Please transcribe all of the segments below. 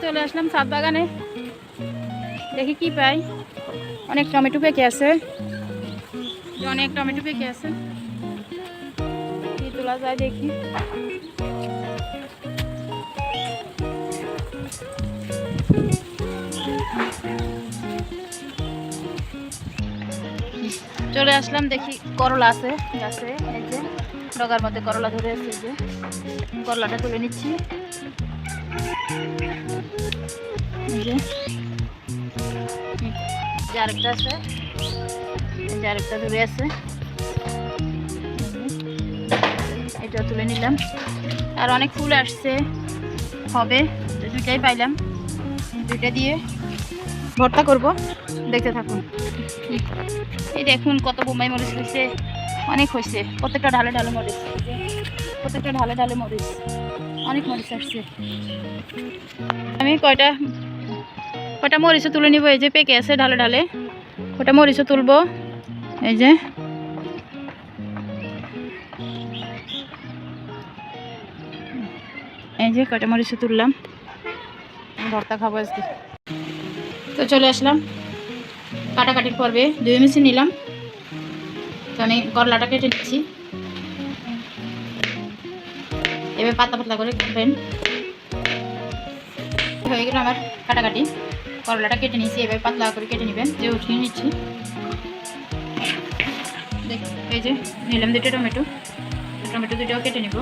চলে আসলাম ছাদ বাগানে, দেখি কি পাই। অনেক টমেটো পেকে আছে, অনেক টমেটো পেকে আছে, কি তোলা যায় দেখি। চলে আসলাম, দেখি করলা আছে গাছে, এই যে ডগার মধ্যে করলা ধরে আছে, এই যে করলাটা তুলে নিচ্ছি। এই যে আরেকটা আছে, এই যে আরেকটা ধরে আছে, এটা তুলে নিলাম। আর অনেক ফুল আসছে, হবে দুইটাই পাইলাম, দুইটা দিয়ে ভর্তা করব, দেখতে থাকুন। এই দেখুন কত বোম্বাই মরিচ হয়েছে, অনেক হয়েছে, প্রত্যেকটা ঢালে ঢালে মরিচ, প্রত্যেকটা ঢালে ঢালে মরিচ, অনেক মরিচ আসছে। আমি কয়টা মরিচও তুলে নিব, এই যে পেকে আছে ঢালে ঢালে, কয়টা মরিচও তুলবো। এই যে কয়টা মরিচও তুললাম, ভর্তা খাবো আজকে। তো চলে আসলাম কাটাকাটির পর্বে, 2 মেশিন নিলাম। তো আমি করলাটা কেটে নিচ্ছি, এবার পাতলা পাতলা করে কাটবেন। হয়ে গেল আমার কাটাকাটি, করলাটা কেটে নিচ্ছি, এবার পাতলা করে কেটে নেবেন। যে উঠিয়ে নিচ্ছি, এই যে নিলাম 2টা টমেটো, টমেটো 2টাও কেটে নিব,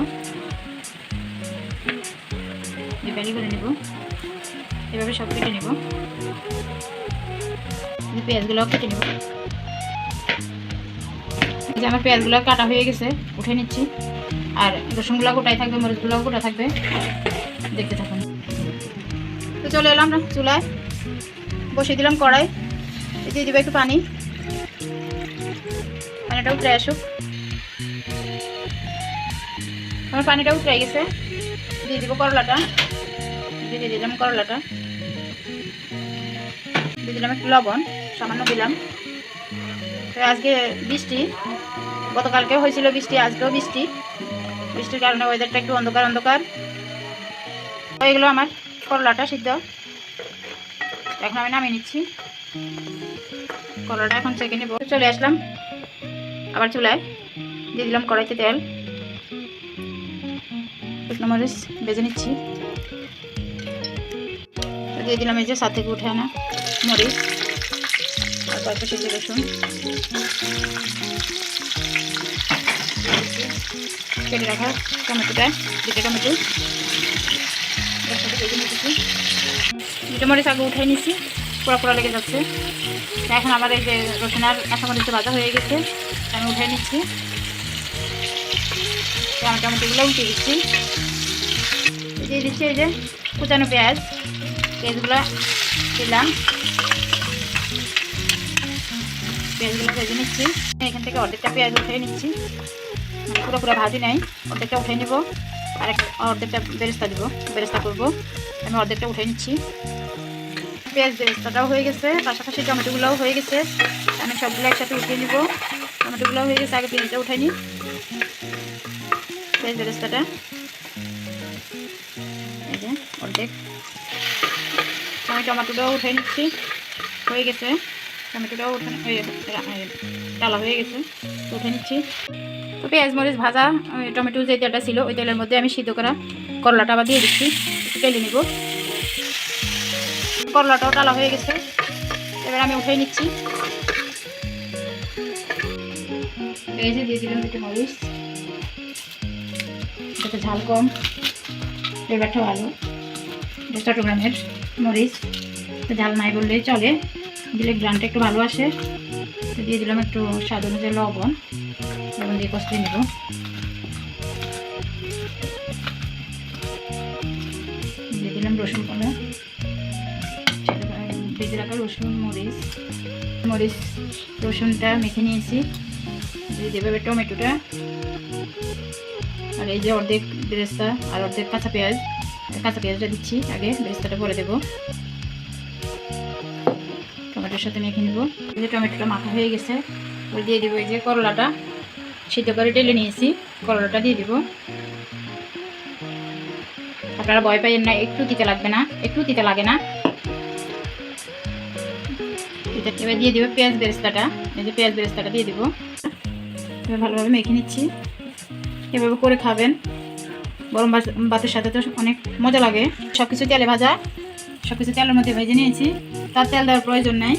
বেলি করে নিব, এভাবে সব কেটে নিব। পেঁয়াজগুলোও কেটে নিব। এই যে আমার পেঁয়াজগুলো কাটা হয়ে গেছে, উঠে নিচ্ছি। আর রসুনগুলো গোটাই থাকবে, মরিচগুলোও গোটা থাকবে, দেখতে থাকুন। তো চলে এলাম না চুলায়, বসিয়ে দিলাম কড়াই, দিয়ে দিব একটু পানি, পানিটা উতরে আসুক। আমার পানিটা উতরে গেছে, দিয়ে দিব করলাটা, দিয়ে দিলাম করলাটা, দিয়ে দিলাম একটু লবণ, সামান্য দিলাম। তো আজকে বৃষ্টি, গতকালকে হয়েছিল বৃষ্টি, আজকেও বৃষ্টি, বৃষ্টির কারণে ওয়েদারটা একটু অন্ধকার অন্ধকার হয়ে গেল। আমার করলাটা সিদ্ধ, এখন আমি নামিয়ে নিচ্ছি। করলাটা এখন চেকে নেব। চলে আসলাম আবার চুলায়, দিয়ে দিলাম কড়াইতে তেল, শুকনো মরিচ ভেজে নিচ্ছি। দিয়ে দিলাম এই যে সাথে থেকে উঠে আনা মরিচ, আর কয়েকটা সিদ্ধ রসুন, কেটে রাখা টমেটোটা, 2টা টমেটো, 2টা মরিচ আগে উঠে নিচ্ছি, পোড়া পোড়া লেগে যাচ্ছে। এখন আমার এই যে রসুন আর কাঁচা মরিচ ভাজা হয়ে গেছে, আমি উঠে নিচ্ছি। আমি টমেটোগুলো উঠিয়ে দিচ্ছি, দিয়ে দিচ্ছি এই যে কুচানো পেঁয়াজগুলো দিলাম, পেঁয়াজগুলো ভেজে নিচ্ছি। এখান থেকে অর্ধেকটা পেঁয়াজ উঠিয়ে নিচ্ছি, পুরো ভাজি নাই, অর্ধেকটা উঠে নিব, আর অর্ধেকটা বেরেস্তা দিব, বেরেস্তা করবো। আমি অর্ধেকটা উঠে নিচ্ছি। পেঁয়াজ বেরেস্তাটাও হয়ে গেছে, পাশাপাশি টমেটোগুলোও হয়ে গেছে, আমি সবগুলো একসাথে উঠিয়ে নিব। টমেটোগুলো হয়ে গেছে, আগে পেঁয়াজটা উঠে নিই, পেঁয়াজ বেরেস্তাটা এই যে অর্ধেক। আমি টমেটোটাও উঠে নিচ্ছি, হয়ে গেছে, টমেটোটাও ডালা হয়ে গেছে, উঠে নিচ্ছি। তো পেঁয়াজ মরিচ ভাজা টমেটো যে তেলটা ছিল, ওই তেলের মধ্যে আমি সিদ্ধ করা করলাটা আবার দিয়ে দিচ্ছি, তেলে নিব। করলাটাও ডালা হয়ে গেছে, এবার আমি উঠে নিচ্ছি। এই যে দিয়ে দিলাম 2টা মরিচ, যাতে ঝাল কম, ফ্লেভারটা ভালো। 1 গ্রামের মরিচ, ঝাল নাই বললেই চলে, দিলে গ্রামটা একটু ভালো আসে। দিয়ে দিলাম একটু স্বাদ অনুযায়ী লবণ, লবণ দিয়ে কষিয়ে নেব। দিয়ে দিলাম রসুন কলা, ভেজে রাখা রসুন মরিচ রসুনটা মেখে নিয়েছি। দিয়ে দেবে টমেটোটা, আর এই যে অর্ধেক বেরেস্তা আর অর্ধেক কাঁচা পেঁয়াজটা দিচ্ছি, আগে বেরেস্তাটা পরে দেবো। টমেটোর সাথে মেখে নেব। এই যে টমেটোটা মাখা হয়ে গেছে, ওই দিয়ে দিব এই যে করলাটা সিদ্ধ করে ঢেলে নিয়েছি, করলাটা দিয়ে দিব। আপনারা ভয় পাইয়েন না, একটু তিতে লাগবে না, একটু তিতে লাগে না। এবার দিয়ে দিব পেঁয়াজ বেরেস্তাটা, এই যে পেঁয়াজ বেরেস্তাটা দিয়ে দিব। এবার ভালোভাবে মেখে নিচ্ছি। এভাবে করে খাবেন, গরম ভাতের সাথে তো অনেক মজা লাগে। সব কিছু তেলে ভাজা, সব কিছু তেলের মধ্যে ভেজে নিয়েছি, তার তেল দেওয়ার প্রয়োজন নাই।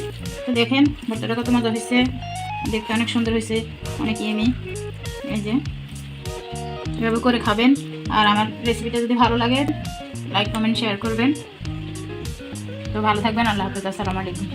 তো দেখেন ভর্তাটা কত মজা হয়েছে, দেখতে অনেক সুন্দর হয়েছে, অনেক ইয়েমি। এই যে এভাবে করে খাবেন। আর আমার রেসিপিটা যদি ভালো লাগে লাইক কমেন্ট শেয়ার করবেন। তো ভালো থাকবেন, আল্লাহ হাফেজ, আসসালামু আলাইকুম।